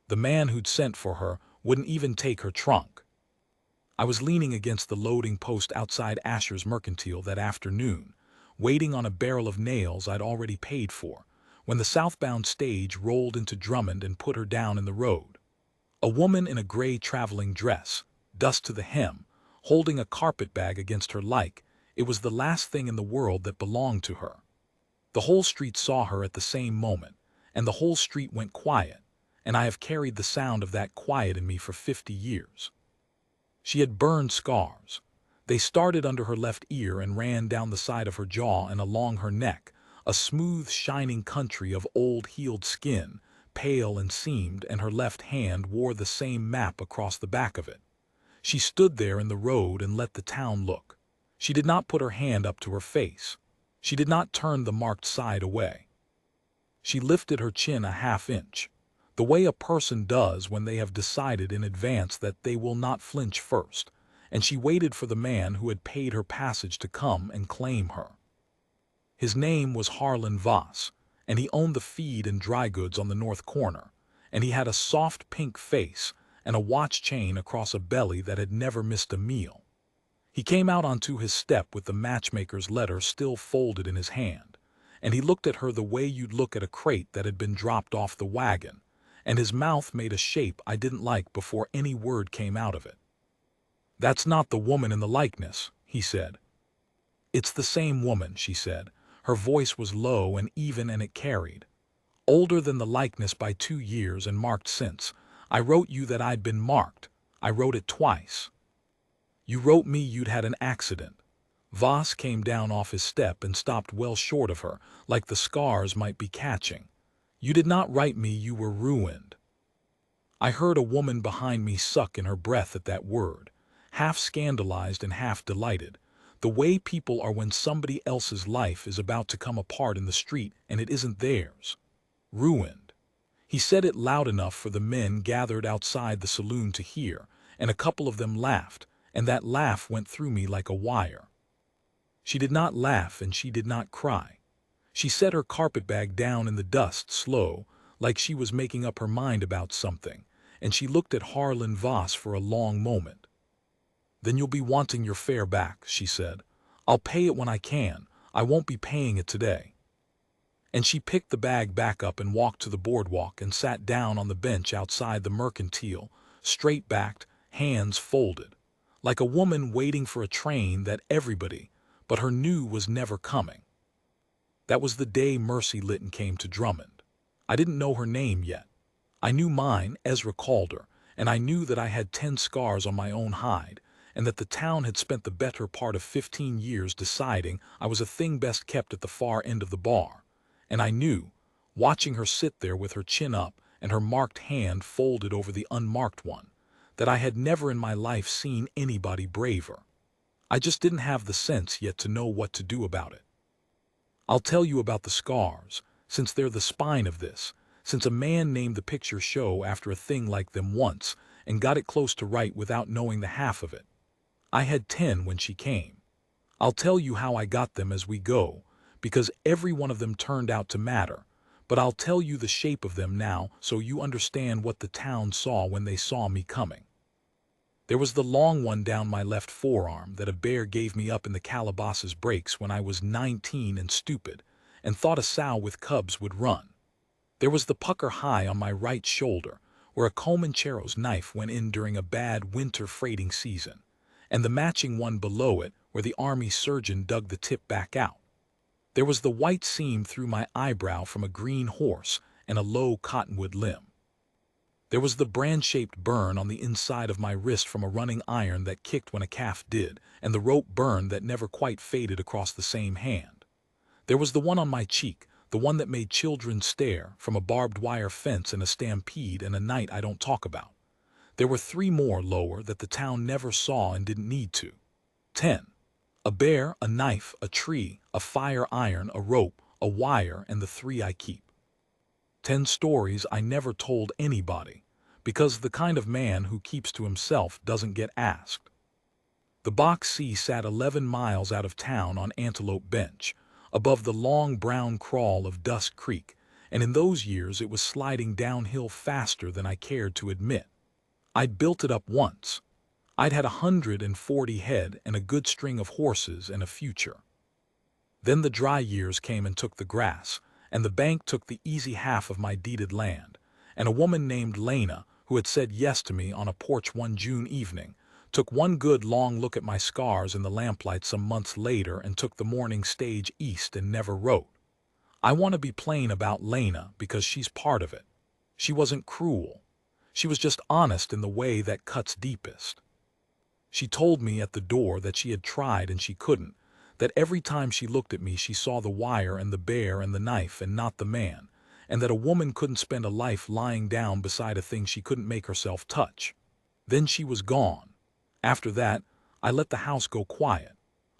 The man who'd sent for her wouldn't even take her trunk. I was leaning against the loading post outside Asher's Mercantile that afternoon, waiting on a barrel of nails I'd already paid for, when the southbound stage rolled into Drummond and put her down in the road. A woman in a gray traveling dress, dust to the hem, holding a carpet bag against her like it was the last thing in the world that belonged to her. The whole street saw her at the same moment, and the whole street went quiet, and I have carried the sound of that quiet in me for 50 years. She had burned scars. They started under her left ear and ran down the side of her jaw and along her neck, a smooth, shining country of old, healed skin, pale and seamed, and her left hand wore the same map across the back of it. She stood there in the road and let the town look. She did not put her hand up to her face. She did not turn the marked side away. She lifted her chin a half-inch, the way a person does when they have decided in advance that they will not flinch first, and she waited for the man who had paid her passage to come and claim her. His name was Harlan Voss, and he owned the feed and dry goods on the north corner, and he had a soft pink face and a watch chain across a belly that had never missed a meal. He came out onto his step with the matchmaker's letter still folded in his hand, and he looked at her the way you'd look at a crate that had been dropped off the wagon, and his mouth made a shape I didn't like before any word came out of it. "That's not the woman in the likeness," he said. "It's the same woman," she said. Her voice was low and even, and it carried. "Older than the likeness by 2 years and marked since. I wrote you that I'd been marked. I wrote it twice. You wrote me you'd had an accident." Voss came down off his step and stopped well short of her, like the scars might be catching. "You did not write me you were ruined." I heard a woman behind me suck in her breath at that word, half scandalized and half delighted, the way people are when somebody else's life is about to come apart in the street and it isn't theirs. Ruined. He said it loud enough for the men gathered outside the saloon to hear, and a couple of them laughed, and that laugh went through me like a wire. She did not laugh and she did not cry. She set her carpetbag down in the dust slow, like she was making up her mind about something, and she looked at Harlan Voss for a long moment. "Then you'll be wanting your fare back," she said. "I'll pay it when I can. I won't be paying it today." And she picked the bag back up and walked to the boardwalk and sat down on the bench outside the Mercantile, straight-backed, hands folded, like a woman waiting for a train that everybody but her knew was never coming. That was the day Mercy Litton came to Drummond. I didn't know her name yet. I knew mine, Ezra Calder, and I knew that I had 10 scars on my own hide, and that the town had spent the better part of 15 years deciding I was a thing best kept at the far end of the bar. And I knew, watching her sit there with her chin up and her marked hand folded over the unmarked one, that I had never in my life seen anybody braver. I just didn't have the sense yet to know what to do about it. I'll tell you about the scars, since they're the spine of this, since a man named the picture show after a thing like them once and got it close to right without knowing the half of it. I had 10 when she came. I'll tell you how I got them as we go, because every one of them turned out to matter, but I'll tell you the shape of them now so you understand what the town saw when they saw me coming. There was the long one down my left forearm that a bear gave me up in the Calabasas breaks when I was 19 and stupid, and thought a sow with cubs would run. There was the pucker high on my right shoulder, where a Comanchero's knife went in during a bad winter freighting season, and the matching one below it where the army surgeon dug the tip back out. There was the white seam through my eyebrow from a green horse and a low cottonwood limb. There was the brand-shaped burn on the inside of my wrist from a running iron that kicked when a calf did, and the rope burn that never quite faded across the same hand. There was the one on my cheek, the one that made children stare, from a barbed wire fence and a stampede and a night I don't talk about. There were 3 more lower that the town never saw and didn't need to. 10. A bear, a knife, a tree, a fire iron, a rope, a wire, and the 3 I keep. 10 stories I never told anybody, because the kind of man who keeps to himself doesn't get asked. The Box C sat 11 miles out of town on Antelope Bench, above the long brown crawl of Dust Creek, and in those years it was sliding downhill faster than I cared to admit. I'd built it up once. I'd had 140 head and a good string of horses and a future. Then the dry years came and took the grass, and the bank took the easy half of my deeded land, and a woman named Lena, who had said yes to me on a porch one June evening, took one good long look at my scars in the lamplight some months later and took the morning stage east and never wrote. I want to be plain about Lena because she's part of it. She wasn't cruel. She was just honest in the way that cuts deepest. She told me at the door that she had tried and she couldn't, that every time she looked at me she saw the wire and the bear and the knife and not the man, and that a woman couldn't spend a life lying down beside a thing she couldn't make herself touch. Then she was gone. After that, I let the house go quiet.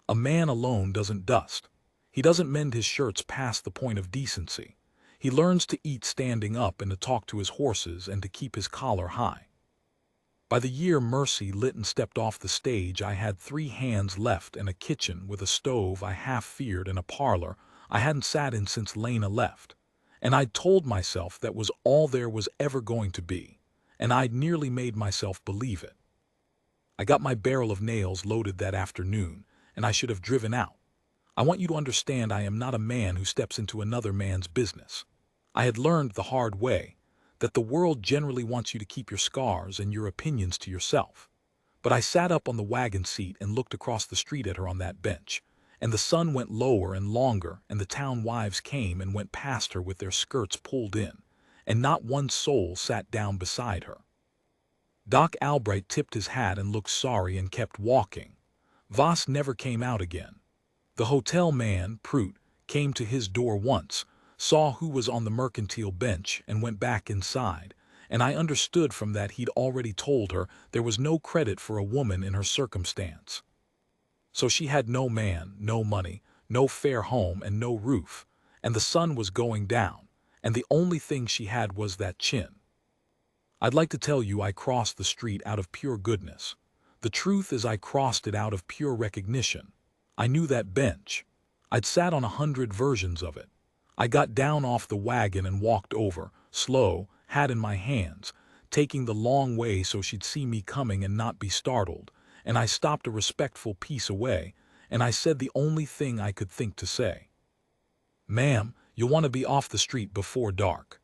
A man alone doesn't dust. He doesn't mend his shirts past the point of decency. He learns to eat standing up and to talk to his horses and to keep his collar high. By the year Mercy Litton stepped off the stage, I had 3 hands left and a kitchen with a stove I half feared and a parlor I hadn't sat in since Lena left. And I'd told myself that was all there was ever going to be, and I'd nearly made myself believe it. I got my barrel of nails loaded that afternoon, and I should have driven out. I want you to understand I am not a man who steps into another man's business. I had learned the hard way that the world generally wants you to keep your scars and your opinions to yourself. But I sat up on the wagon seat and looked across the street at her on that bench, and the sun went lower and longer, and the town wives came and went past her with their skirts pulled in, and not one soul sat down beside her. Doc Albright tipped his hat and looked sorry and kept walking. Voss never came out again. The hotel man, Prout, came to his door once, saw who was on the mercantile bench and went back inside, and I understood from that he'd already told her there was no credit for a woman in her circumstance. So she had no man, no money, no fair home and no roof, and the sun was going down, and the only thing she had was that chin. I'd like to tell you I crossed the street out of pure goodness. The truth is I crossed it out of pure recognition. I knew that bench. I'd sat on 100 versions of it. I got down off the wagon and walked over, slow, hat in my hands, taking the long way so she'd see me coming and not be startled, and I stopped a respectful piece away, and I said the only thing I could think to say. "Ma'am, you'll want to be off the street before dark."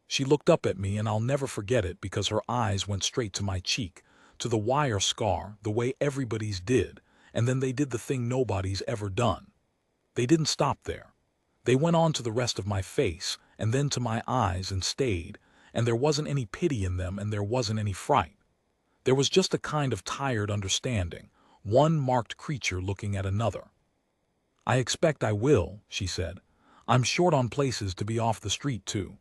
She looked up at me, and I'll never forget it because her eyes went straight to my cheek, to the wire scar, the way everybody's did, and then they did the thing nobody's ever done. They didn't stop there. They went on to the rest of my face, and then to my eyes and stayed, and there wasn't any pity in them and there wasn't any fright. There was just a kind of tired understanding, one marked creature looking at another. "I expect I will," she said. "I'm short on places to be off the street too."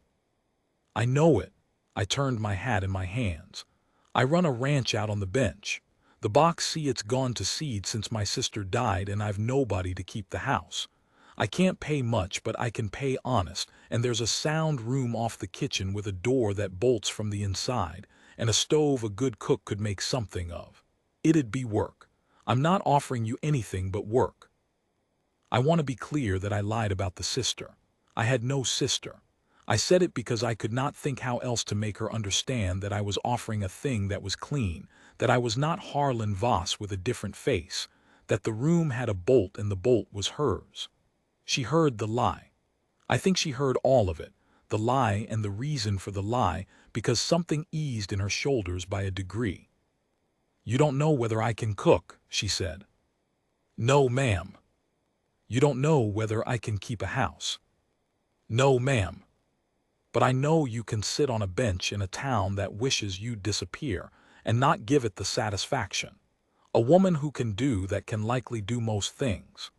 "I know it." I turned my hat in my hands. "I run a ranch out on the bench. The box see it's gone to seed since my sister died and I've nobody to keep the house. I can't pay much, but I can pay honest, and there's a sound room off the kitchen with a door that bolts from the inside, and a stove a good cook could make something of. It'd be work. I'm not offering you anything but work. I want to be clear that I lied about the sister. I had no sister. I said it because I could not think how else to make her understand that I was offering a thing that was clean, that I was not Harlan Voss with a different face, that the room had a bolt and the bolt was hers. She heard the lie. I think she heard all of it, the lie and the reason for the lie, because something eased in her shoulders by a degree. "You don't know whether I can cook," she said. "No, ma'am." "You don't know whether I can keep a house." "No, ma'am." "But I know you can sit on a bench in a town that wishes you'd disappear and not give it the satisfaction. A woman who can do that can likely do most things."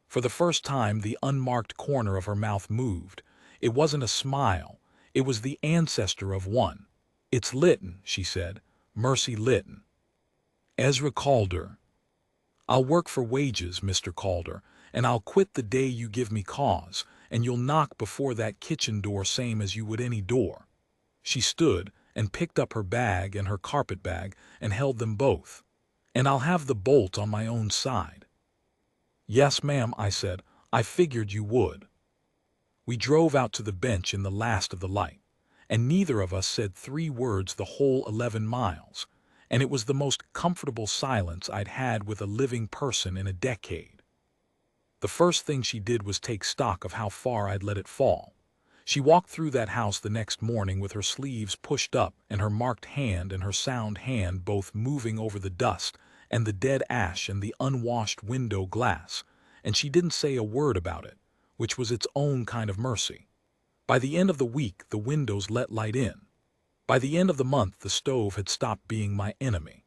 For the first time, the unmarked corner of her mouth moved. It wasn't a smile. It was the ancestor of one. "It's Litton," she said. "Mercy Litton. Ezra Calder. I'll work for wages, Mr. Calder, and I'll quit the day you give me cause, and you'll knock before that kitchen door same as you would any door." She stood and picked up her bag and her carpet bag and held them both. "And I'll have the bolt on my own side." "Yes, ma'am," I said. "I figured you would." We drove out to the bench in the last of the light, and neither of us said 3 words the whole 11 miles, and it was the most comfortable silence I'd had with a living person in a decade. The first thing she did was take stock of how far I'd let it fall. She walked through that house the next morning with her sleeves pushed up and her marked hand and her sound hand both moving over the dust and the dead ash and the unwashed window glass, and she didn't say a word about it, which was its own kind of mercy. By the end of the week, the windows let light in. By the end of the month, the stove had stopped being my enemy.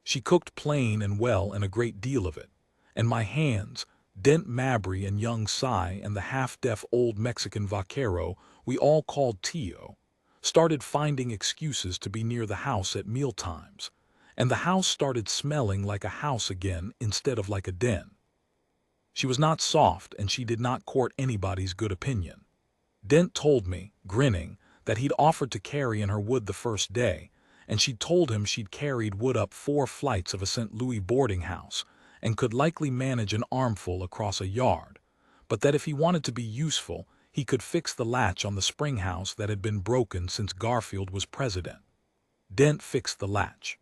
She cooked plain and well and a great deal of it, and my hands, Dent Mabry and young Cy and the half-deaf old Mexican vaquero we all called Tio, started finding excuses to be near the house at mealtimes, and the house started smelling like a house again instead of like a den. She was not soft, and she did not court anybody's good opinion. Dent told me, grinning, that he'd offered to carry in her wood the first day, and she'd told him she'd carried wood up 4 flights of a St. Louis boarding house and could likely manage an armful across a yard, but that if he wanted to be useful, he could fix the latch on the spring house that had been broken since Garfield was president. Dent fixed the latch.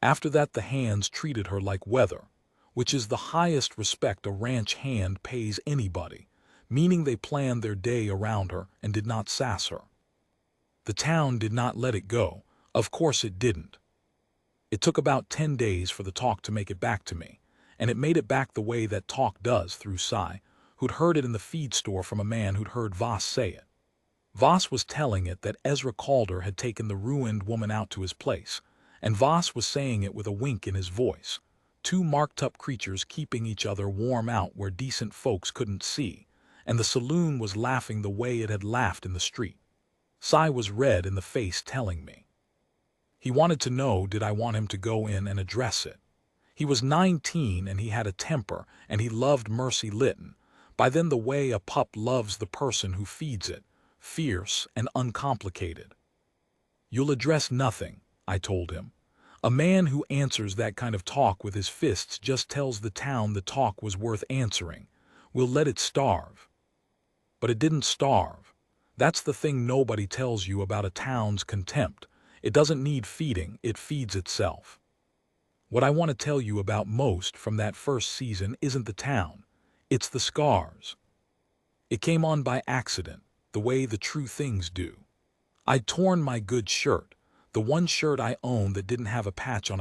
After that, the hands treated her like weather, which is the highest respect a ranch hand pays anybody, meaning they planned their day around her and did not sass her. The town did not let it go. Of course it didn't. It took about 10 days for the talk to make it back to me, and it made it back the way that talk does through Cy, who'd heard it in the feed store from a man who'd heard Voss say it. Voss was telling it that Ezra Calder had taken the ruined woman out to his place, and Voss was saying it with a wink in his voice. 2 marked-up creatures keeping each other warm out where decent folks couldn't see, and the saloon was laughing the way it had laughed in the street. Cy was red in the face telling me. He wanted to know, did I want him to go in and address it. He was 19 and he had a temper, and he loved Mercy Litton, by then the way a pup loves the person who feeds it, fierce and uncomplicated. You'll address nothing, I told him. A man who answers that kind of talk with his fists just tells the town the talk was worth answering. We'll let it starve. But it didn't starve. That's the thing nobody tells you about a town's contempt. It doesn't need feeding, it feeds itself. What I want to tell you about most from that first season isn't the town, it's the scars. It came on by accident, the way the true things do. I'd torn my good shirt, the one shirt I owned that didn't have a patch,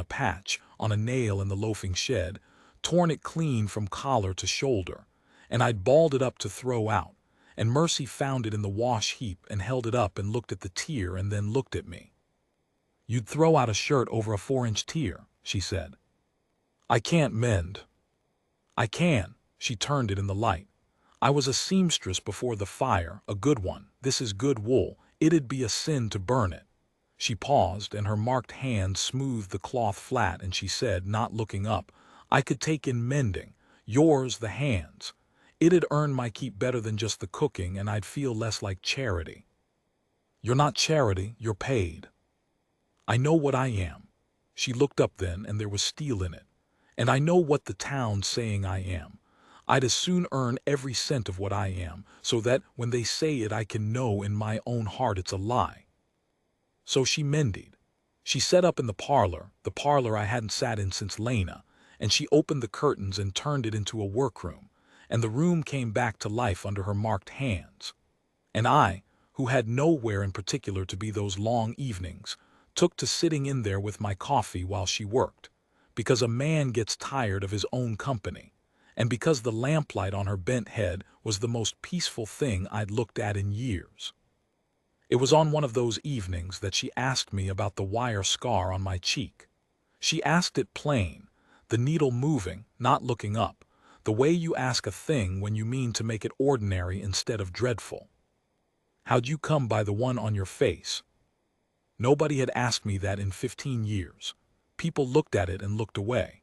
on a nail in the loafing shed, torn it clean from collar to shoulder, and I'd balled it up to throw out, and Mercy found it in the wash heap and held it up and looked at the tear and then looked at me. You'd throw out a shirt over a 4-inch tear, she said. I can't mend. I can, she turned it in the light. I was a seamstress before the fire, a good one. This is good wool. It'd be a sin to burn it. She paused, and her marked hand smoothed the cloth flat, and she said, not looking up, I could take in mending, yours the hands. It'd earn my keep better than just the cooking, and I'd feel less like charity. You're not charity, you're paid. I know what I am. She looked up then, and there was steel in it. And I know what the town's saying I am. I'd as soon earn every cent of what I am, so that when they say it I can know in my own heart it's a lie. So she mended. She set up in the parlor I hadn't sat in since Lena, and she opened the curtains and turned it into a workroom, and the room came back to life under her marked hands. And I, who had nowhere in particular to be those long evenings, took to sitting in there with my coffee while she worked, because a man gets tired of his own company, and because the lamplight on her bent head was the most peaceful thing I'd looked at in years. It was on one of those evenings that she asked me about the wire scar on my cheek. She asked it plain, the needle moving, not looking up, the way you ask a thing when you mean to make it ordinary instead of dreadful. How'd you come by the one on your face? Nobody had asked me that in 15 years. People looked at it and looked away.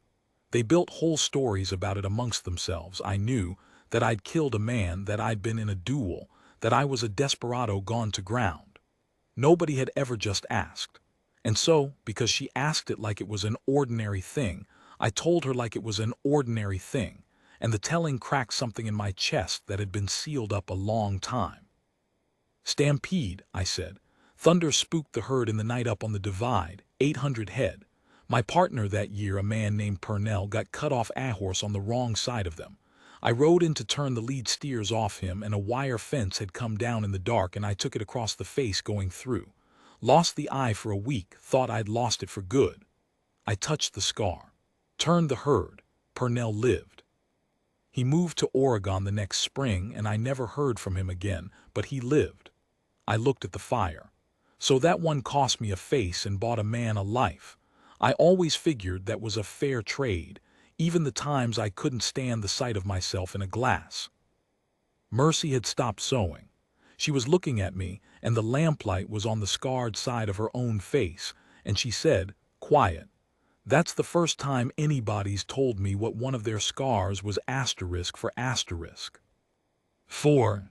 They built whole stories about it amongst themselves. I knew that I'd killed a man, that I'd been in a duel, that I was a desperado gone to ground. Nobody had ever just asked. And so, because she asked it like it was an ordinary thing, I told her like it was an ordinary thing, and the telling cracked something in my chest that had been sealed up a long time. "Stampede," I said. "Thunder spooked the herd in the night up on the divide, 800 head. My partner that year, a man named Purnell, got cut off a horse on the wrong side of them. I rode in to turn the lead steers off him, and a wire fence had come down in the dark, and I took it across the face going through. Lost the eye for a week, thought I'd lost it for good. I touched the scar. Turned the herd. Purnell lived. He moved to Oregon the next spring, and I never heard from him again, but he lived. I looked at the fire. So that one cost me a face and bought a man a life. I always figured that was a fair trade, even the times I couldn't stand the sight of myself in a glass." Mercy had stopped sewing. She was looking at me, and the lamplight was on the scarred side of her own face, and she said, quiet, "That's the first time anybody's told me what one of their scars was asterisk for asterisk." "For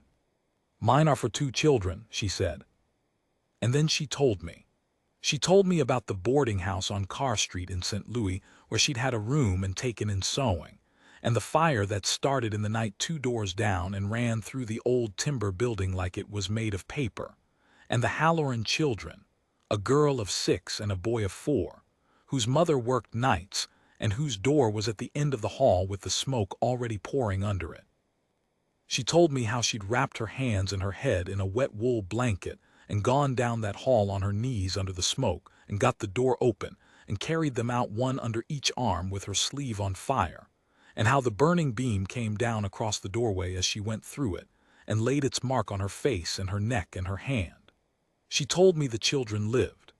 mine are for 2 children," she said. And then she told me. She told me about the boarding house on Carr Street in St. Louis, where she'd had a room and taken in sewing, and the fire that started in the night 2 doors down and ran through the old timber building like it was made of paper, and the Halloran children, a girl of 6 and a boy of 4, whose mother worked nights and whose door was at the end of the hall with the smoke already pouring under it. She told me how she'd wrapped her hands and her head in a wet wool blanket and gone down that hall on her knees under the smoke and got the door open and carried them out one under each arm with her sleeve on fire, and how the burning beam came down across the doorway as she went through it and laid its mark on her face and her neck and her hand. She told me the children lived.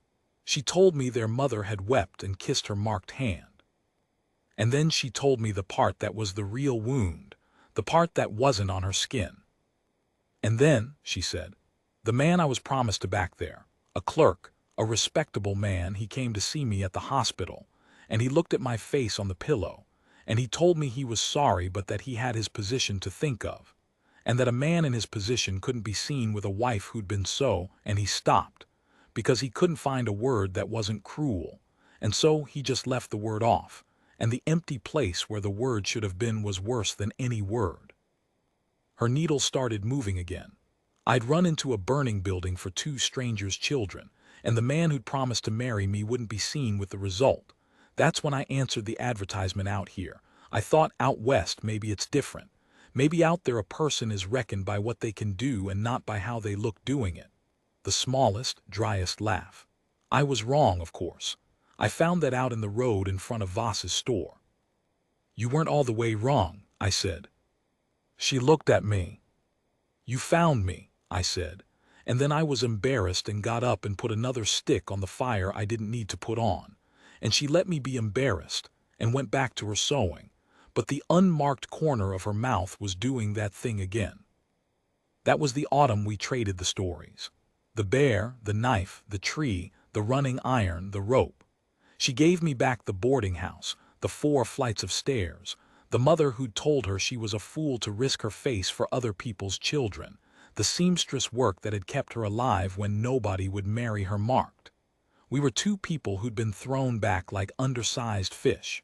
She told me their mother had wept and kissed her marked hand. And then she told me the part that was the real wound, the part that wasn't on her skin. "And then," she said, "the man I was promised to back there, a clerk, a respectable man, he came to see me at the hospital, and he looked at my face on the pillow, and he told me he was sorry but that he had his position to think of, and that a man in his position couldn't be seen with a wife who'd been so, and he stopped, because he couldn't find a word that wasn't cruel, and so he just left the word off, and the empty place where the word should have been was worse than any word." Her needle started moving again. I'd run into a burning building for 2 strangers' children, and the man who'd promised to marry me wouldn't be seen with the result. That's when I answered the advertisement out here. I thought out west maybe it's different. Maybe out there a person is reckoned by what they can do and not by how they look doing it. The smallest, driest laugh. I was wrong, of course. I found that out in the road in front of Voss's store. "You weren't all the way wrong," I said. She looked at me. "You found me," I said, and then I was embarrassed and got up and put another stick on the fire I didn't need to put on, and she let me be embarrassed and went back to her sewing, but the unmarked corner of her mouth was doing that thing again. That was the autumn we traded the stories. The bear, the knife, the tree, the running iron, the rope. She gave me back the boarding house, the 4 flights of stairs, the mother who'd told her she was a fool to risk her face for other people's children, the seamstress work that had kept her alive when nobody would marry her marked. We were 2 people who'd been thrown back like undersized fish.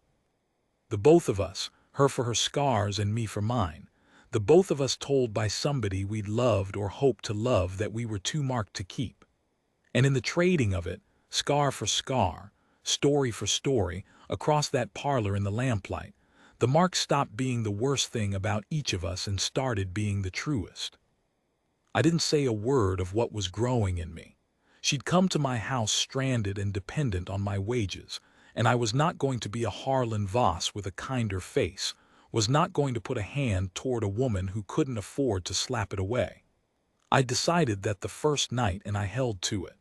The both of us, her for her scars and me for mine, the both of us told by somebody we'd loved or hoped to love that we were too marked to keep. And in the trading of it, scar for scar, story for story, across that parlor in the lamplight, the mark stopped being the worst thing about each of us and started being the truest. I didn't say a word of what was growing in me. She'd come to my house stranded and dependent on my wages, and I was not going to be a Harlan Voss with a kinder face, was not going to put a hand toward a woman who couldn't afford to slap it away. I decided that the first night, and I held to it.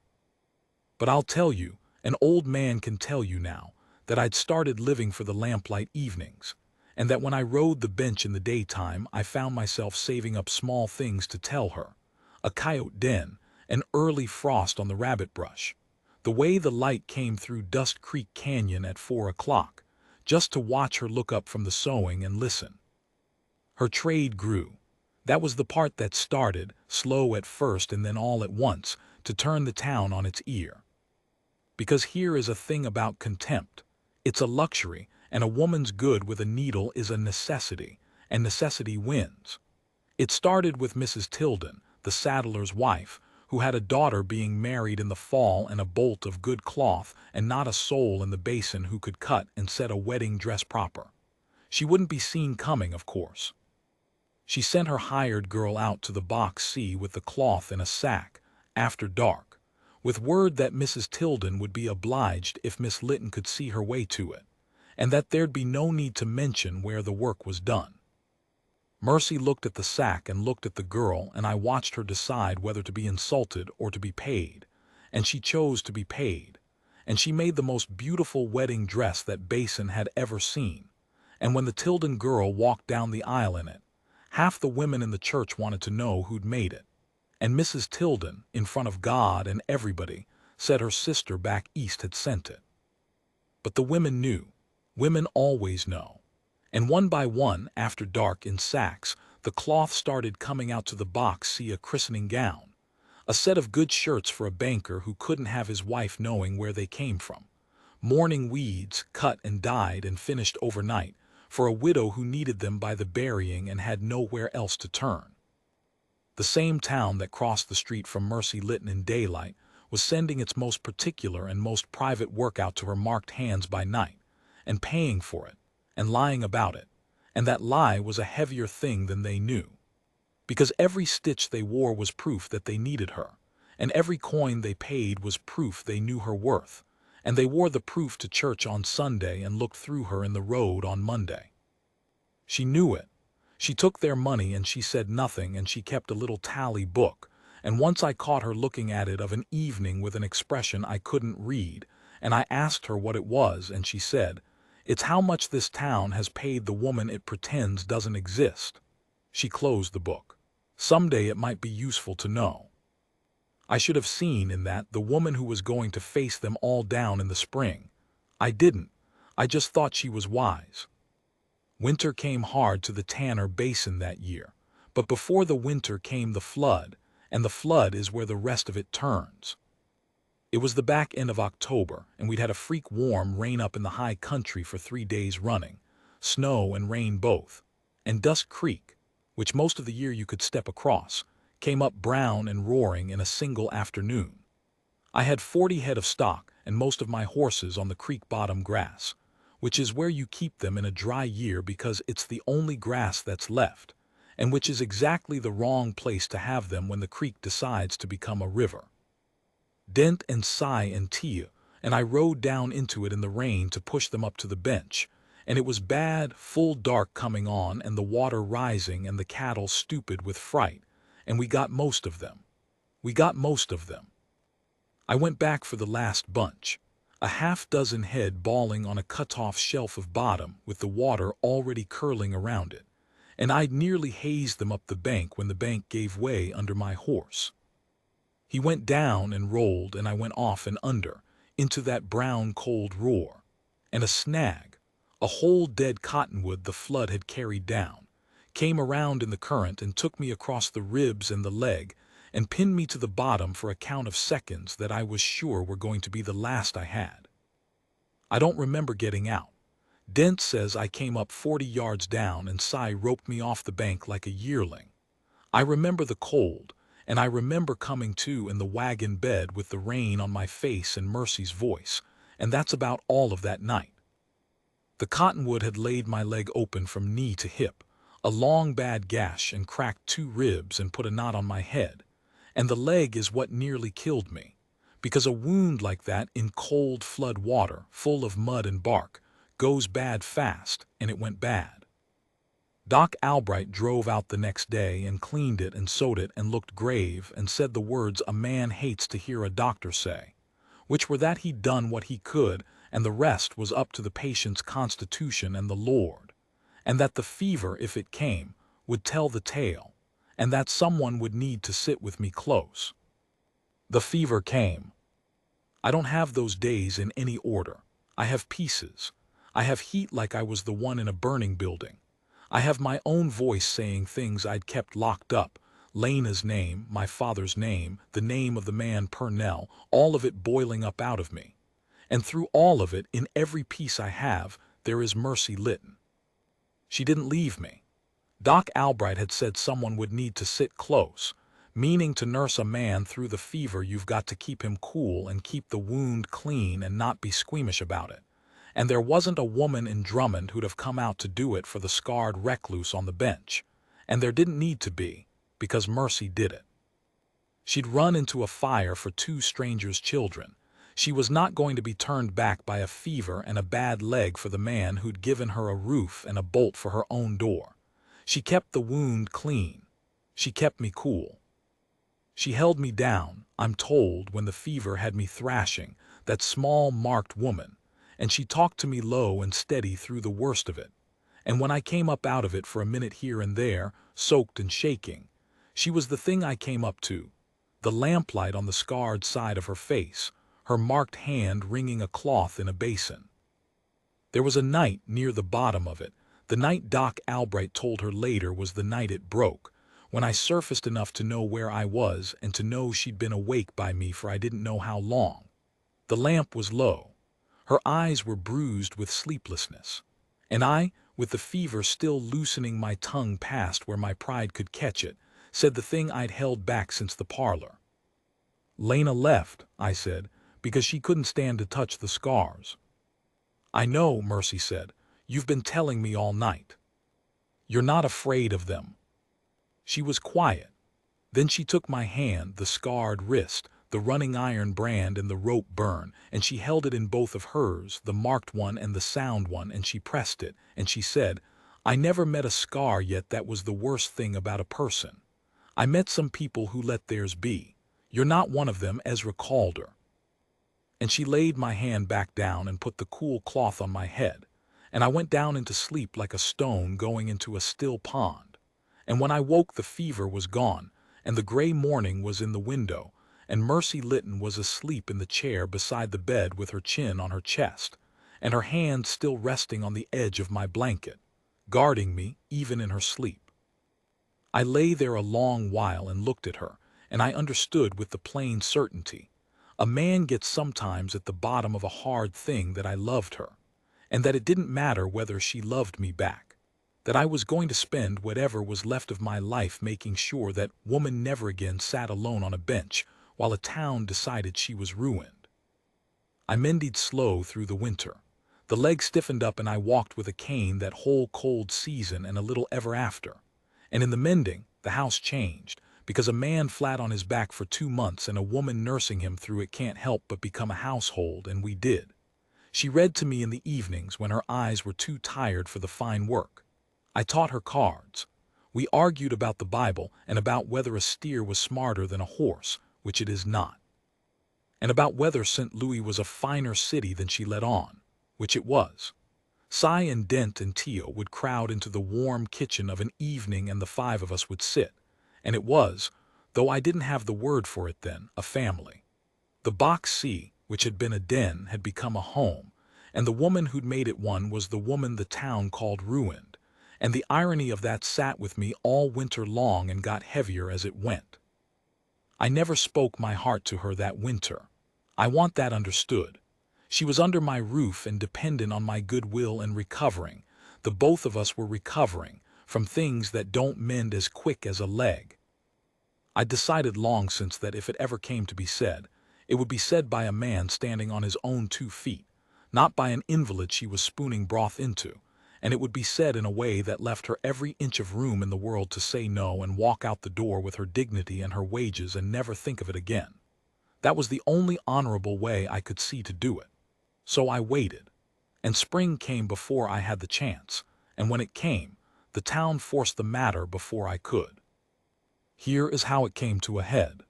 But I'll tell you, an old man can tell you now, that I'd started living for the lamplight evenings, and that when I rode the bench in the daytime I found myself saving up small things to tell her. A coyote den, an early frost on the rabbit brush, the way the light came through Dust Creek Canyon at 4 o'clock, just to watch her look up from the sewing and listen. Her trade grew. That was the part that started, slow at first and then all at once, to turn the town on its ear. Because here is a thing about contempt. It's a luxury, and a woman's good with a needle is a necessity, and necessity wins. It started with Mrs. Tilden, the saddler's wife, who had a daughter being married in the fall and a bolt of good cloth and not a soul in the basin who could cut and set a wedding dress proper. She wouldn't be seen coming, of course. She sent her hired girl out to the box C with the cloth in a sack, after dark, with word that Mrs. Tilden would be obliged if Miss Litton could see her way to it, and that there'd be no need to mention where the work was done. Mercy looked at the sack and looked at the girl, and I watched her decide whether to be insulted or to be paid, and she chose to be paid, and she made the most beautiful wedding dress that Basin had ever seen, and when the Tilden girl walked down the aisle in it, half the women in the church wanted to know who'd made it, and Mrs. Tilden, in front of God and everybody, said her sister back east had sent it. But the women knew. Women always know. And one by one, after dark in sacks, the cloth started coming out to the box C, a christening gown, a set of good shirts for a banker who couldn't have his wife knowing where they came from, mourning weeds cut and dyed and finished overnight for a widow who needed them by the burying and had nowhere else to turn. The same town that crossed the street from Mercy Litton in daylight was sending its most particular and most private work out to her marked hands by night, and paying for it, and lying about it, and that lie was a heavier thing than they knew, because every stitch they wore was proof that they needed her, and every coin they paid was proof they knew her worth, and they wore the proof to church on Sunday and looked through her in the road on Monday. She knew it. She took their money and she said nothing, and she kept a little tally book, and once I caught her looking at it of an evening with an expression I couldn't read, and I asked her what it was, and she said, "It's how much this town has paid the woman it pretends doesn't exist." She closed the book. Someday it might be useful to know. I should have seen in that the woman who was going to face them all down in the spring. I didn't. I just thought she was wise. Winter came hard to the Tanner Basin that year, but before the winter came the flood, and the flood is where the rest of it turns. It was the back end of October, and we'd had a freak warm rain up in the high country for 3 days running, snow and rain both, and Dusk Creek, which most of the year you could step across, came up brown and roaring in a single afternoon. I had 40 head of stock and most of my horses on the creek bottom grass, which is where you keep them in a dry year because it's the only grass that's left, and which is exactly the wrong place to have them when the creek decides to become a river. Dent and Cy and Tia and I rode down into it in the rain to push them up to the bench, and it was bad, full dark coming on and the water rising and the cattle stupid with fright, and we got most of them. I went back for the last bunch, a half-dozen head bawling on a cut-off shelf of bottom with the water already curling around it, and I'd nearly hazed them up the bank when the bank gave way under my horse. He went down and rolled, and I went off and under, into that brown cold roar, and a snag, a whole dead cottonwood the flood had carried down, came around in the current and took me across the ribs and the leg and pinned me to the bottom for a count of seconds that I was sure were going to be the last I had. I don't remember getting out. Dent says I came up 40 yards down and Cy roped me off the bank like a yearling. I remember the cold, and I remember coming to in the wagon bed with the rain on my face and Mercy's voice, and that's about all of that night. The cottonwood had laid my leg open from knee to hip, a long bad gash, and cracked 2 ribs and put a knot on my head, and the leg is what nearly killed me, because a wound like that in cold flood water, full of mud and bark, goes bad fast, and it went bad. Doc Albright drove out the next day and cleaned it and sewed it and looked grave and said the words a man hates to hear a doctor say, which were that he'd done what he could and the rest was up to the patient's constitution and the Lord, and that the fever, if it came, would tell the tale, and that someone would need to sit with me close. The fever came. I don't have those days in any order. I have pieces. I have heat like I was the one in a burning building. I have my own voice saying things I'd kept locked up, Lena's name, my father's name, the name of the man Purnell, all of it boiling up out of me. And through all of it, in every piece I have, there is Mercy Litton. She didn't leave me. Doc Albright had said someone would need to sit close, meaning to nurse a man through the fever. You've got to keep him cool and keep the wound clean and not be squeamish about it. And there wasn't a woman in Drummond who'd have come out to do it for the scarred recluse on the bench. And there didn't need to be, because Mercy did it. She'd run into a fire for two strangers' children. She was not going to be turned back by a fever and a bad leg for the man who'd given her a roof and a bolt for her own door. She kept the wound clean. She kept me cool. She held me down, I'm told, when the fever had me thrashing, that small, marked woman, and she talked to me low and steady through the worst of it. And when I came up out of it for a minute here and there, soaked and shaking, she was the thing I came up to, the lamplight on the scarred side of her face, her marked hand wringing a cloth in a basin. There was a night near the bottom of it, the night Doc Albright told her later was the night it broke, when I surfaced enough to know where I was and to know she'd been awake by me for I didn't know how long. The lamp was low. Her eyes were bruised with sleeplessness. And I, with the fever still loosening my tongue past where my pride could catch it, said the thing I'd held back since the parlor. Lena left, I said, because she couldn't stand to touch the scars. I know, Mercy said. You've been telling me all night. You're not afraid of them. She was quiet. Then she took my hand, the scarred wrist, the running iron brand and the rope burn, and she held it in both of hers, the marked one and the sound one, and she pressed it, and she said, I never met a scar yet that was the worst thing about a person. I met some people who let theirs be. You're not one of them, Ezra called her. And she laid my hand back down and put the cool cloth on my head, and I went down into sleep like a stone going into a still pond. And when I woke, the fever was gone, and the gray morning was in the window, and Mercy Litton was asleep in the chair beside the bed with her chin on her chest, and her hand still resting on the edge of my blanket, guarding me even in her sleep. I lay there a long while and looked at her, and I understood with the plain certainty. A man gets sometimes at the bottom of a hard thing that I loved her, and that it didn't matter whether she loved me back, that I was going to spend whatever was left of my life making sure that woman never again sat alone on a bench while a town decided she was ruined. I mended slow through the winter. The leg stiffened up and I walked with a cane that whole cold season and a little ever after. And in the mending, the house changed, because a man flat on his back for 2 months and a woman nursing him through it can't help but become a household, and we did. She read to me in the evenings when her eyes were too tired for the fine work. I taught her cards. We argued about the Bible and about whether a steer was smarter than a horse, which it is not, and about whether St. Louis was a finer city than she let on, which it was. Cy and Dent and Tio would crowd into the warm kitchen of an evening and the 5 of us would sit, and it was, though I didn't have the word for it then, a family. The Box C, which had been a den, had become a home, and the woman who'd made it one was the woman the town called ruined, and the irony of that sat with me all winter long and got heavier as it went. I never spoke my heart to her that winter. I want that understood. She was under my roof and dependent on my goodwill and recovering. The both of us were recovering from things that don't mend as quick as a leg. I decided long since that if it ever came to be said, it would be said by a man standing on his own 2 feet, not by an invalid she was spooning broth into, and it would be said in a way that left her every inch of room in the world to say no and walk out the door with her dignity and her wages and never think of it again. That was the only honorable way I could see to do it. So I waited, and spring came before I had the chance, and when it came, the town forced the matter before I could. Here is how it came to a head.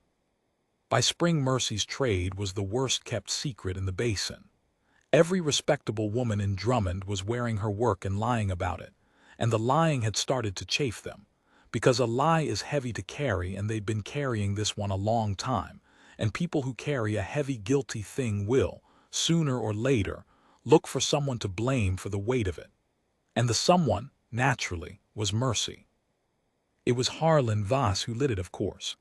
By spring, Mercy's trade was the worst-kept secret in the basin. Every respectable woman in Drummond was wearing her work and lying about it, and the lying had started to chafe them, because a lie is heavy to carry and they'd been carrying this one a long time, and people who carry a heavy, guilty thing will, sooner or later, look for someone to blame for the weight of it. And the someone, naturally, was Mercy. It was Harlan Voss who lit it, of course.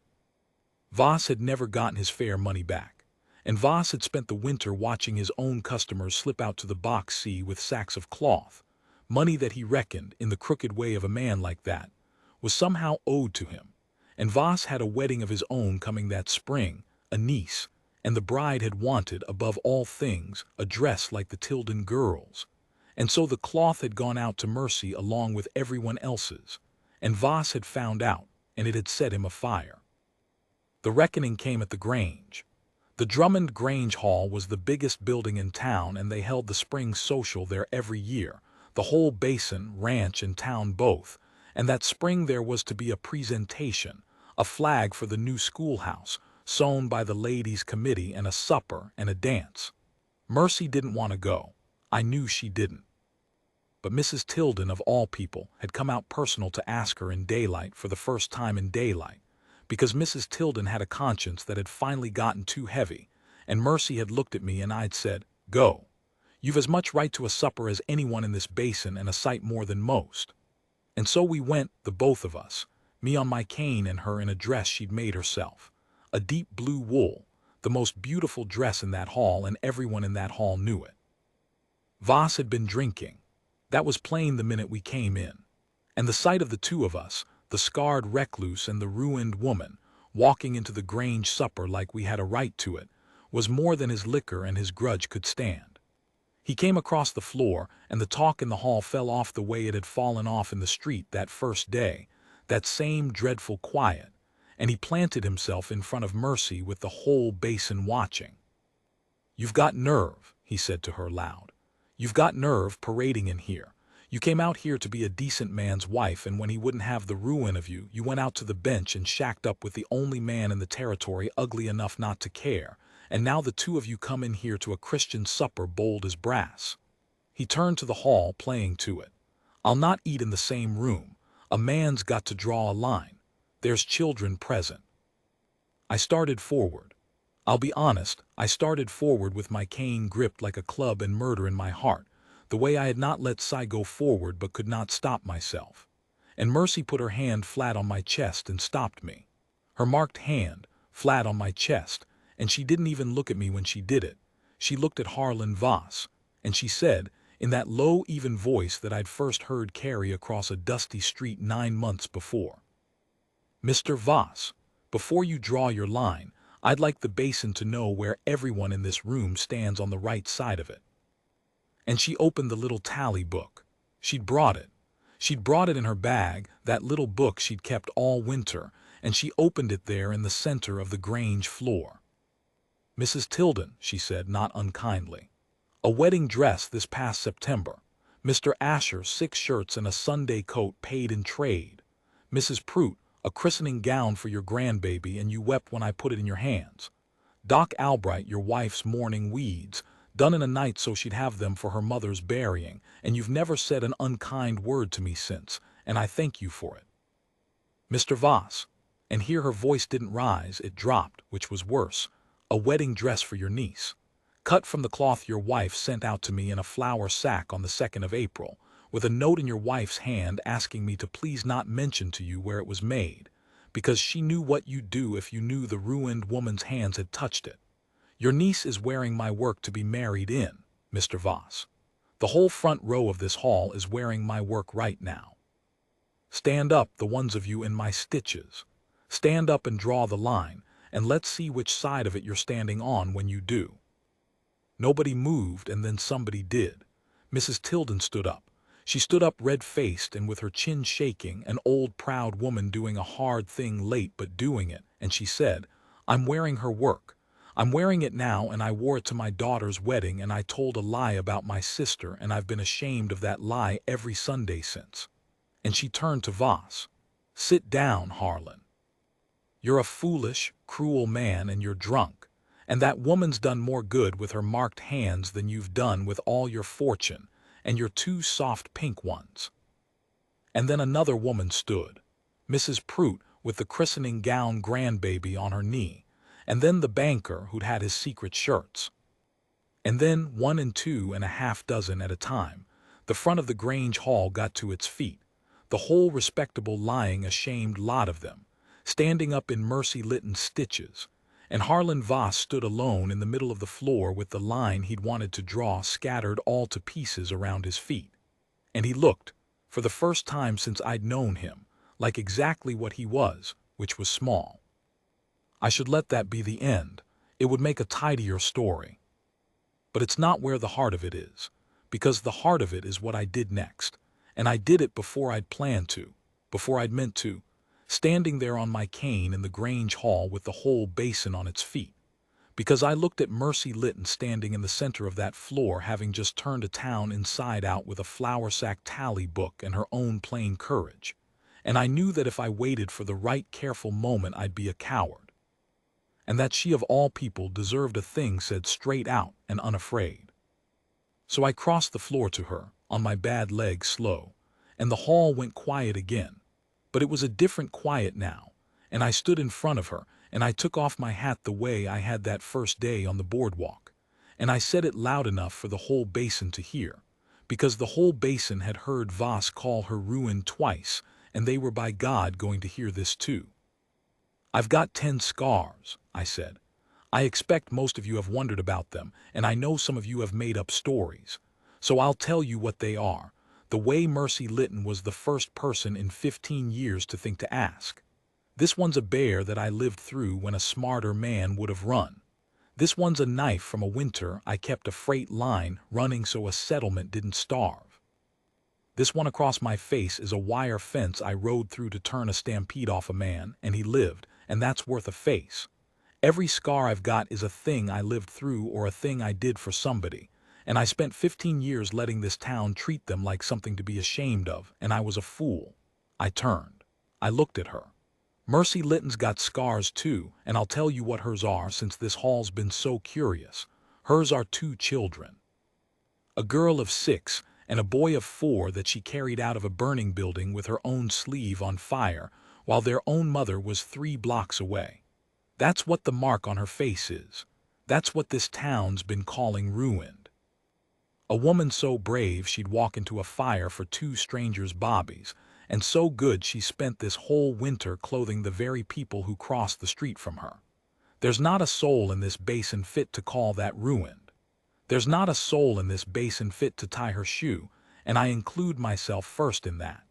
Voss had never gotten his fair money back, and Voss had spent the winter watching his own customers slip out to the Box C with sacks of cloth, money that he reckoned, in the crooked way of a man like that, was somehow owed to him. And Voss had a wedding of his own coming that spring, a niece, and the bride had wanted, above all things, a dress like the Tilden girls. And so the cloth had gone out to Mercy along with everyone else's, and Voss had found out, and it had set him afire. The reckoning came at the Grange. The Drummond Grange Hall was the biggest building in town, and they held the spring social there every year, the whole basin, ranch, and town both, and that spring there was to be a presentation, a flag for the new schoolhouse, sewn by the ladies' committee, and a supper and a dance. Mercy didn't want to go. I knew she didn't. But Mrs. Tilden, of all people, had come out personal to ask her in daylight, for the first time in daylight, because Mrs. Tilden had a conscience that had finally gotten too heavy, and Mercy had looked at me and I'd said, "Go. You've as much right to a supper as anyone in this basin, and a sight more than most." And so we went, the both of us, me on my cane and her in a dress she'd made herself, a deep blue wool, the most beautiful dress in that hall, and everyone in that hall knew it. Voss had been drinking. That was plain the minute we came in. And the sight of the two of us, the scarred recluse and the ruined woman, walking into the Grange supper like we had a right to it, was more than his liquor and his grudge could stand. He came across the floor, and the talk in the hall fell off the way it had fallen off in the street that first day, that same dreadful quiet, and he planted himself in front of Mercy with the whole basin watching. "You've got nerve," he said to her loud. "You've got nerve parading in here. You came out here to be a decent man's wife, and when he wouldn't have the ruin of you, you went out to the bench and shacked up with the only man in the territory ugly enough not to care, and now the two of you come in here to a Christian supper bold as brass." He turned to the hall, playing to it. "I'll not eat in the same room. A man's got to draw a line. There's children present." I started forward. I'll be honest, I started forward with my cane gripped like a club and murder in my heart, the way I had not let Cy go forward but could not stop myself. And Mercy put her hand flat on my chest and stopped me. Her marked hand, flat on my chest, and she didn't even look at me when she did it. She looked at Harlan Voss, and she said, in that low, even voice that I'd first heard carry across a dusty street 9 months before, "Mr. Voss, before you draw your line, I'd like the basin to know where everyone in this room stands on the right side of it." And she opened the little tally book. She'd brought it. She'd brought it in her bag, that little book she'd kept all winter, and she opened it there in the center of the Grange floor. "Mrs. Tilden," she said, not unkindly, "a wedding dress this past September. Mr. Asher, 6 shirts and a Sunday coat paid in trade. Mrs. Prout, a christening gown for your grandbaby, and you wept when I put it in your hands. Doc Albright, your wife's mourning weeds, done in a night so she'd have them for her mother's burying, and you've never said an unkind word to me since, and I thank you for it. Mr. Voss," and here her voice didn't rise, it dropped, which was worse, "a wedding dress for your niece, cut from the cloth your wife sent out to me in a flour sack on the 2nd of April, with a note in your wife's hand asking me to please not mention to you where it was made, because she knew what you'd do if you knew the ruined woman's hands had touched it. Your niece is wearing my work to be married in, Mr. Voss. The whole front row of this hall is wearing my work right now. Stand up, the ones of you in my stitches. Stand up and draw the line, and let's see which side of it you're standing on when you do." Nobody moved, and then somebody did. Mrs. Tilden stood up. She stood up red-faced and with her chin shaking, an old proud woman doing a hard thing late but doing it, and she said, "I'm wearing her work. I'm wearing it now, and I wore it to my daughter's wedding, and I told a lie about my sister, and I've been ashamed of that lie every Sunday since." And she turned to Voss. "Sit down, Harlan. You're a foolish, cruel man, and you're drunk, and that woman's done more good with her marked hands than you've done with all your fortune, and your 2 soft pink ones." And then another woman stood, Mrs. Prout, with the christening gown grandbaby on her knee, and then the banker who'd had his secret shirts. And then 1 and 2 and a half dozen at a time, the front of the Grange Hall got to its feet, the whole respectable lying ashamed lot of them, standing up in mercy-litten stitches, and Harlan Voss stood alone in the middle of the floor with the line he'd wanted to draw scattered all to pieces around his feet. And he looked, for the first time since I'd known him, like exactly what he was, which was small. I should let that be the end. It would make a tidier story. But it's not where the heart of it is, because the heart of it is what I did next, and I did it before I'd planned to, before I'd meant to, standing there on my cane in the Grange hall with the whole basin on its feet, because I looked at Mercy Lytton standing in the center of that floor, having just turned a town inside out with a flour sack tally book and her own plain courage, and I knew that if I waited for the right careful moment I'd be a coward, and that she of all people deserved a thing said straight out and unafraid. So I crossed the floor to her, on my bad leg slow, and the hall went quiet again, but it was a different quiet now, and I stood in front of her, and I took off my hat the way I had that first day on the boardwalk, and I said it loud enough for the whole basin to hear, because the whole basin had heard Voss call her ruined twice, and they were by God going to hear this too. "I've got 10 scars," I said. "I expect most of you have wondered about them, and I know some of you have made up stories. So I'll tell you what they are, the way Mercy Lytton was the first person in 15 years to think to ask. This one's a bear that I lived through when a smarter man would have run. This one's a knife from a winter I kept a freight line running so a settlement didn't starve. This one across my face is a wire fence I rode through to turn a stampede off a man, and he lived, and that's worth a face. Every scar I've got is a thing I lived through or a thing I did for somebody, and I spent 15 years letting this town treat them like something to be ashamed of, and I was a fool." I turned. I looked at her. "Mercy Lytton's got scars too, and I'll tell you what hers are since this hall's been so curious. Hers are 2 children. A girl of 6 and a boy of 4 that she carried out of a burning building with her own sleeve on fire while their own mother was 3 blocks away. That's what the mark on her face is. That's what this town's been calling ruined. A woman so brave she'd walk into a fire for 2 strangers' bobbies, and so good she spent this whole winter clothing the very people who crossed the street from her. There's not a soul in this basin fit to call that ruined. There's not a soul in this basin fit to tie her shoe, and I include myself first in that."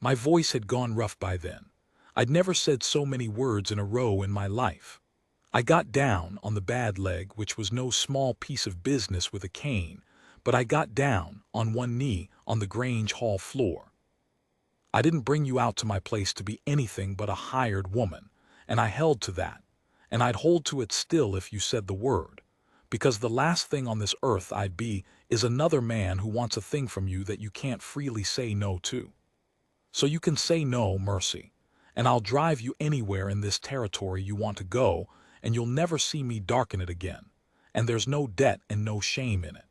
My voice had gone rough by then. I'd never said so many words in a row in my life. I got down on the bad leg, which was no small piece of business with a cane, but I got down on one knee on the Grange hall floor. "I didn't bring you out to my place to be anything but a hired woman, and I held to that, and I'd hold to it still if you said the word, because the last thing on this earth I'd be is another man who wants a thing from you that you can't freely say no to. So you can say no, Mercy, and I'll drive you anywhere in this territory you want to go, and you'll never see me darken it again, and there's no debt and no shame in it.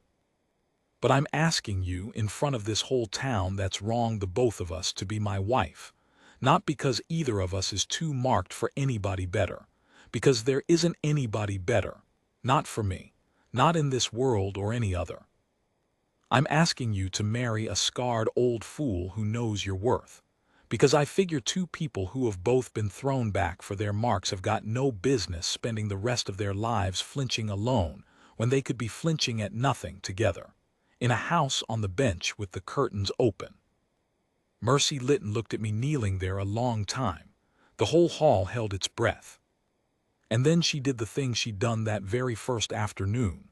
But I'm asking you in front of this whole town that's wronged the both of us to be my wife, not because either of us is too marked for anybody better, because there isn't anybody better, not for me, not in this world or any other. I'm asking you to marry a scarred old fool who knows your worth, because I figure 2 people who have both been thrown back for their marks have got no business spending the rest of their lives flinching alone when they could be flinching at nothing together, in a house on the bench with the curtains open." Mercy Lytton looked at me kneeling there a long time. The whole hall held its breath. And then she did the thing she'd done that very first afternoon.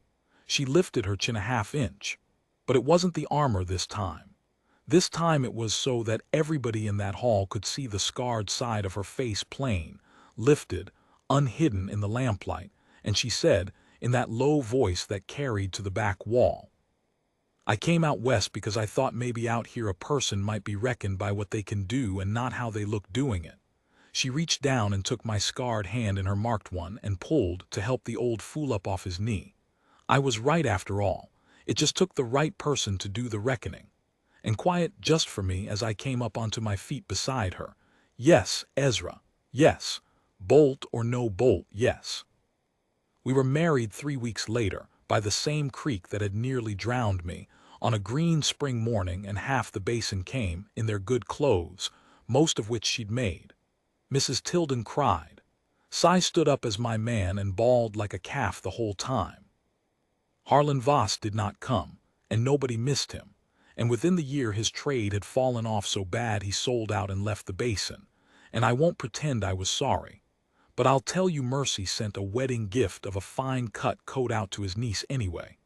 She lifted her chin a half-inch. But it wasn't the armor this time. This time it was so that everybody in that hall could see the scarred side of her face plain, lifted, unhidden in the lamplight, and she said, in that low voice that carried to the back wall, "I came out west because I thought maybe out here a person might be reckoned by what they can do and not how they look doing it." She reached down and took my scarred hand in her marked one and pulled to help the old fool up off his knee. I was right after all. It just took the right person to do the reckoning. And quiet just for me as I came up onto my feet beside her. "Yes, Ezra, yes. Bolt or no bolt, yes." We were married 3 weeks later, by the same creek that had nearly drowned me, on a green spring morning, and half the basin came, in their good clothes, most of which she'd made. Mrs. Tilden cried. Cy stood up as my man and bawled like a calf the whole time. Harlan Voss did not come, and nobody missed him, and within the year his trade had fallen off so bad he sold out and left the basin, and I won't pretend I was sorry. But I'll tell you Mercy sent a wedding gift of a fine-cut coat out to his niece anyway,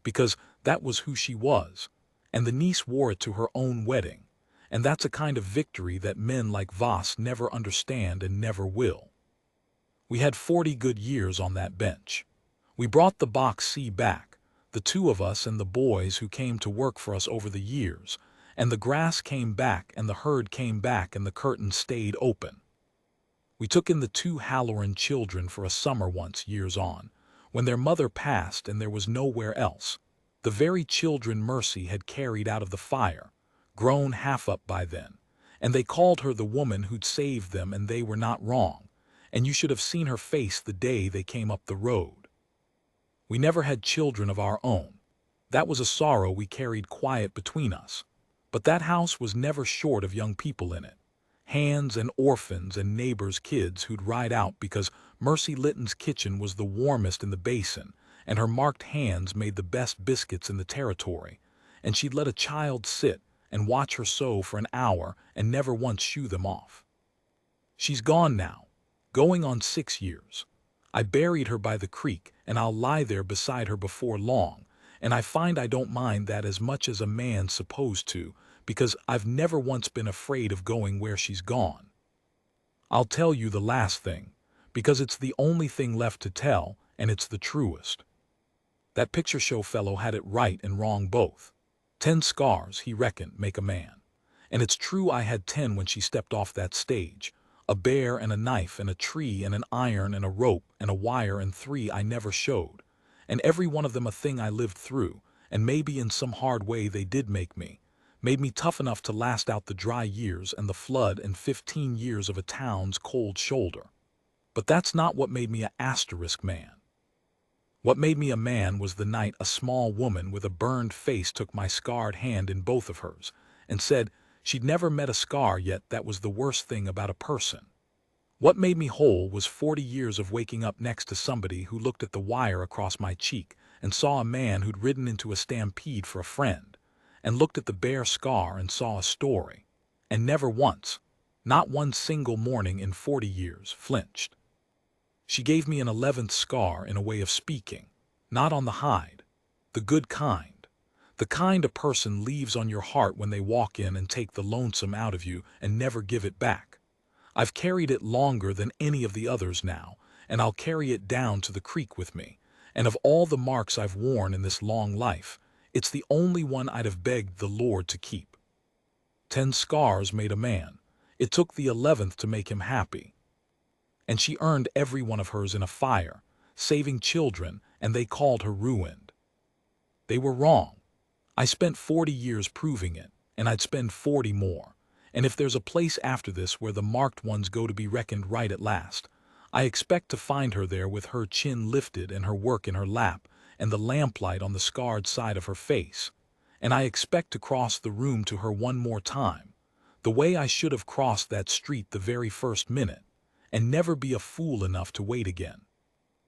because that was who she was, and the niece wore it to her own wedding, and that's a kind of victory that men like Voss never understand and never will. We had 40 good years on that bench. We brought the Box C back, the two of us and the boys who came to work for us over the years, and the grass came back and the herd came back and the curtains stayed open. We took in the 2 Halloran children for a summer once, years on, when their mother passed and there was nowhere else. The very children Mercy had carried out of the fire, grown half up by then, and they called her the woman who'd saved them, and they were not wrong, and you should have seen her face the day they came up the road. We never had children of our own. That was a sorrow we carried quiet between us. But that house was never short of young people in it. Hands and orphans and neighbors' kids who'd ride out because Mercy Litton's kitchen was the warmest in the basin, and her marked hands made the best biscuits in the territory, and she'd let a child sit and watch her sew for an hour and never once shoo them off. She's gone now, going on 6 years. I buried her by the creek, and I'll lie there beside her before long, and I find I don't mind that as much as a man's supposed to, because I've never once been afraid of going where she's gone. I'll tell you the last thing, because it's the only thing left to tell, and it's the truest. That picture show fellow had it right and wrong both. 10 scars, he reckoned, make a man. And it's true I had 10 when she stepped off that stage. A bear and a knife and a tree and an iron and a rope and a wire, and 3 I never showed. And every one of them a thing I lived through, and maybe in some hard way they did make me. Made me tough enough to last out the dry years and the flood and 15 years of a town's cold shoulder. But that's not what made me a asterisk man. What made me a man was the night a small woman with a burned face took my scarred hand in both of hers and said she'd never met a scar yet that was the worst thing about a person. What made me whole was 40 years of waking up next to somebody who looked at the wire across my cheek and saw a man who'd ridden into a stampede for a friend, and looked at the bare scar and saw a story, and never once, not one single morning in 40 years, flinched. She gave me an 11th scar in a way of speaking, not on the hide, the good kind, the kind a person leaves on your heart when they walk in and take the lonesome out of you and never give it back. I've carried it longer than any of the others now, and I'll carry it down to the creek with me, and of all the marks I've worn in this long life, it's the only one I'd have begged the Lord to keep. 10 scars made a man. It took the 11th to make him happy. And she earned every one of hers in a fire, saving children, and they called her ruined. They were wrong. I spent 40 years proving it, and I'd spend 40 more. And if there's a place after this where the marked ones go to be reckoned right at last, I expect to find her there with her chin lifted and her work in her lap, and the lamplight on the scarred side of her face, and I expect to cross the room to her one more time, the way I should have crossed that street the very first minute, and never be a fool enough to wait again.